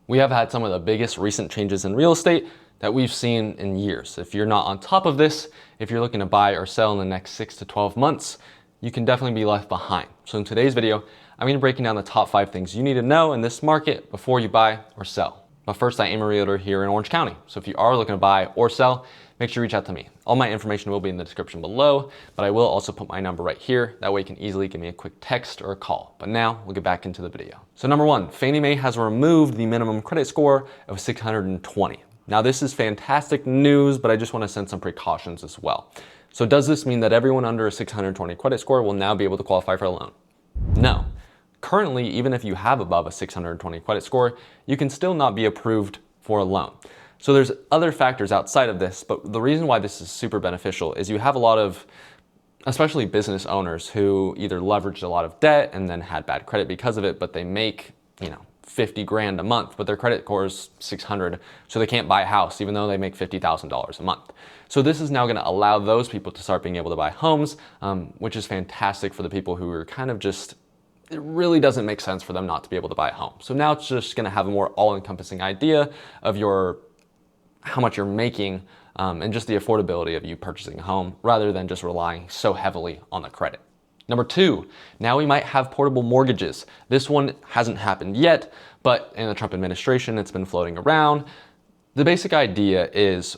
We have had some of the biggest recent changes in real estate that we've seen in years. If you're not on top of this, if you're looking to buy or sell in the next 6 to 12 months, you can definitely be left behind. So in today's video, I'm going to be breaking down the top 5 things you need to know in this market before you buy or sell. But first, I am a realtor here in Orange County. So if you are looking to buy or sell, make sure you reach out to me. All my information will be in the description below, but I will also put my number right here. That way you can easily give me a quick text or a call. But now we'll get back into the video. So number 1, Fannie Mae has removed the minimum credit score of 620. Now this is fantastic news, but I just want to send some precautions as well. So does this mean that everyone under a 620 credit score will now be able to qualify for a loan? No. Currently, even if you have above a 620 credit score, you can still not be approved for a loan. So there's other factors outside of this, but the reason why this is super beneficial is you have a lot of, especially business owners who either leveraged a lot of debt and then had bad credit because of it, but they make, 50 grand a month, but their credit score is 600, so they can't buy a house even though they make $50,000 a month. So this is now going to allow those people to start being able to buy homes, which is fantastic for the people who are kind of just, it really doesn't make sense for them not to be able to buy a home. So now it's just going to have a more all-encompassing idea of how much you're making and just the affordability of you purchasing a home rather than just relying so heavily on the credit. Number 2, now we might have portable mortgages. This one hasn't happened yet, but in the Trump administration, it's been floating around. The basic idea is,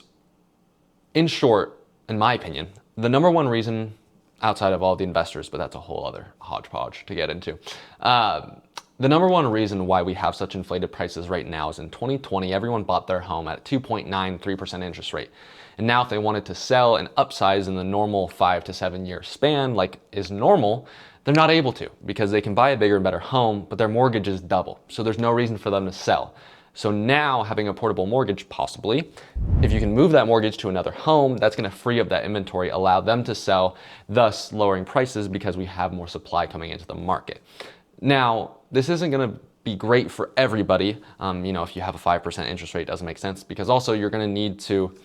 in short, in my opinion, the number one reason outside of all the investors, but that's a whole other hodgepodge to get into. The number one reason why we have such inflated prices right now is in 2020, everyone bought their home at a 2.93% interest rate. And now if they wanted to sell and upsize in the normal 5 to 7 year span, like is normal, they're not able to because they can buy a bigger and better home, but their mortgage is double. So there's no reason for them to sell. So now having a portable mortgage, possibly, if you can move that mortgage to another home, that's going to free up that inventory, allow them to sell, thus lowering prices because we have more supply coming into the market. Now, this isn't going to be great for everybody. If you have a 5% interest rate, it doesn't make sense because also you're going to need to,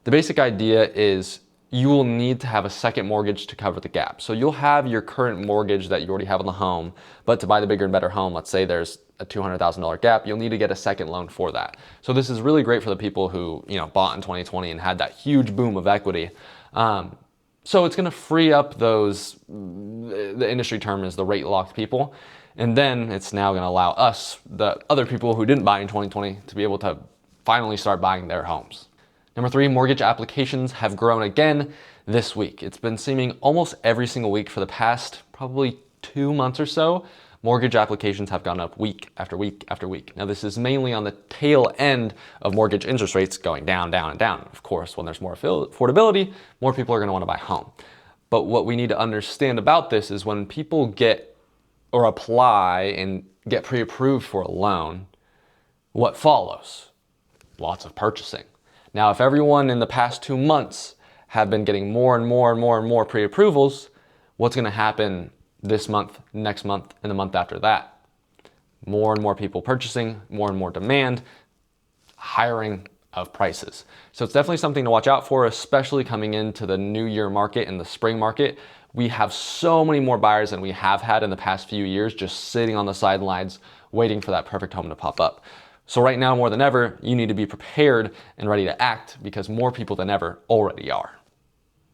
the basic idea is you will need to have a second mortgage to cover the gap. So you'll have your current mortgage that you already have on the home, but to buy the bigger and better home, let's say there's a $200,000 gap, you'll need to get a second loan for that. So this is really great for the people who, bought in 2020 and had that huge boom of equity. So it's going to free up those, the industry term is the rate locked people. And then it's now going to allow us, the other people who didn't buy in 2020, to be able to finally start buying their homes. Number 3, mortgage applications have grown again this week. It's been seeming almost every single week for the past probably 2 months or so. Mortgage applications have gone up week after week after week. Now this is mainly on the tail end of mortgage interest rates going down, down, and down. Of course, when there's more affordability, more people are going to want to buy a home. But what we need to understand about this is when people get or apply and get pre-approved for a loan, what follows? Lots of purchasing. Now, if everyone in the past 2 months have been getting more and more and more and more pre-approvals, what's going to happen this month, next month, and the month after that? More and more people purchasing, more and more demand, hiring of prices. So it's definitely something to watch out for, especially coming into the new year market and the spring market. We have so many more buyers than we have had in the past few years, just sitting on the sidelines, waiting for that perfect home to pop up. So right now, more than ever, you need to be prepared and ready to act because more people than ever already are.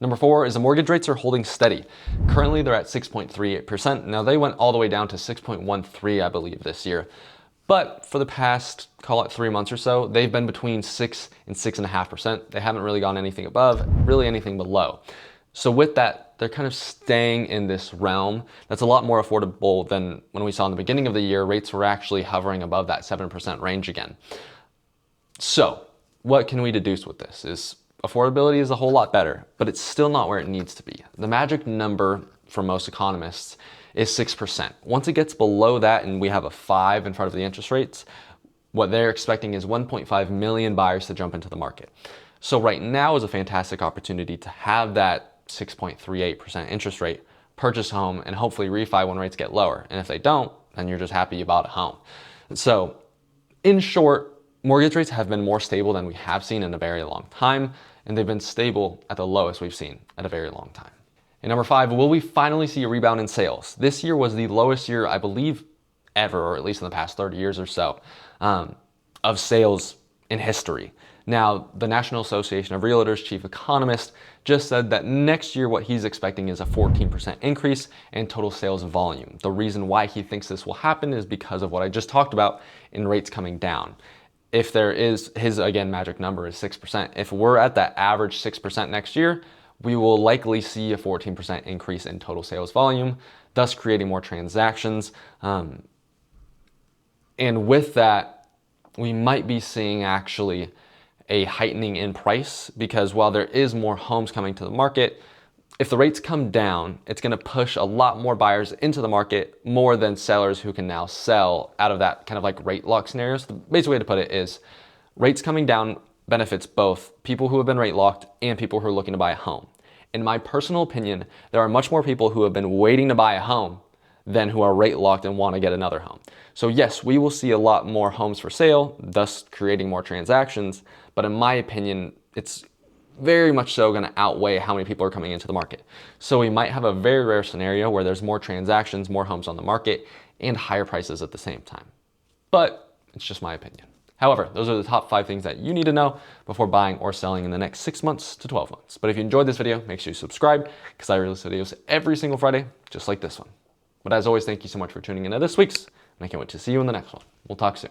Number 4 is the mortgage rates are holding steady. Currently, they're at 6.38%. Now they went all the way down to 6.13, I believe, this year. But for the past, call it 3 months or so, they've been between 6 and 6.5%. They haven't really gone anything above, really anything below. So with that, they're kind of staying in this realm. That's a lot more affordable than when we saw in the beginning of the year. Rates were actually hovering above that 7% range again. So what can we deduce with this is affordability is a whole lot better, but it's still not where it needs to be. The magic number for most economists is 6%. Once it gets below that and we have a 5 in front of the interest rates, what they're expecting is 1.5 million buyers to jump into the market. So right now is a fantastic opportunity to have that 6.38% interest rate, purchase home, and hopefully refi when rates get lower. And if they don't, then you're just happy you bought a home. So in short, mortgage rates have been more stable than we have seen in a very long time, and they've been stable at the lowest we've seen at a very long time. And number 5, will we finally see a rebound in sales? This year was the lowest year, I believe, ever, or at least in the past 30 years or so, of of sales in history. Now, the National Association of Realtors chief economist just said that next year what he's expecting is a 14% increase in total sales volume. The reason why he thinks this will happen is because of what I just talked about in rates coming down. If there is, his again magic number is 6%. If we're at that average 6% next year, we will likely see a 14% increase in total sales volume, thus creating more transactions. And with that, we might be seeing actually a heightening in price, because while there is more homes coming to the market, if the rates come down, it's going to push a lot more buyers into the market, more than sellers who can now sell out of that kind of like rate lock scenario. So the basic way to put it is rates coming down benefits both people who have been rate locked and people who are looking to buy a home. In my personal opinion, there are much more people who have been waiting to buy a home than who are rate locked and want to get another home. So yes, we will see a lot more homes for sale, thus creating more transactions. But in my opinion, it's very much so going to outweigh how many people are coming into the market. So we might have a very rare scenario where there's more transactions, more homes on the market, and higher prices at the same time. But it's just my opinion. However, those are the top 5 things that you need to know before buying or selling in the next 6 months to 12 months. But if you enjoyed this video, make sure you subscribe, because I release videos every single Friday, just like this one. But as always, thank you so much for tuning in to this week's, and I can't wait to see you in the next one. We'll talk soon.